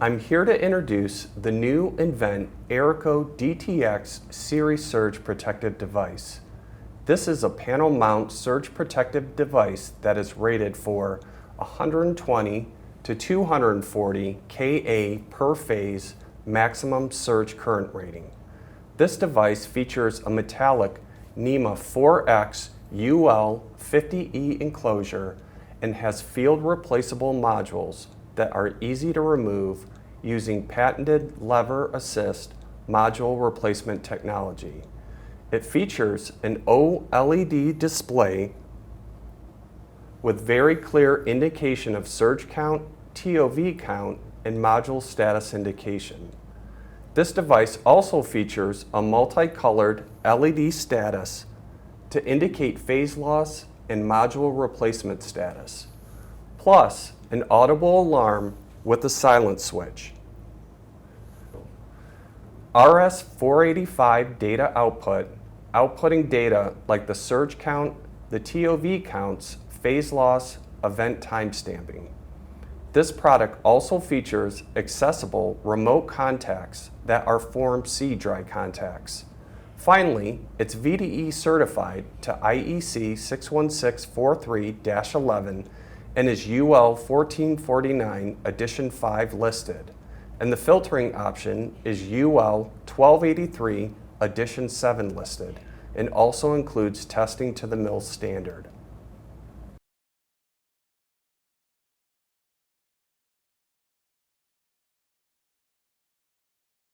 I'm here to introduce the new nVent ERICO DTX Series Surge Protective Device. This is a panel mount surge protective device that is rated for 120 to 240 kA per phase maximum surge current rating. This device features a metallic NEMA 4X UL 50E enclosure and has field replaceable modules that are easy to remove using patented lever assist module replacement technology. It features an OLED display with very clear indication of surge count, TOV count, and module status indication. This device also features a multicolored LED status to indicate phase loss and module replacement status, plus an audible alarm with a silent switch. RS-485 data outputting data like the surge count, the TOV counts, phase loss, event timestamping. This product also features accessible remote contacts that are Form C dry contacts. Finally, it's VDE certified to IEC 61643-11 and is UL 1449 Edition 5 listed, and the filtering option is UL 1283 Edition 7 listed, and also includes testing to the mill standard.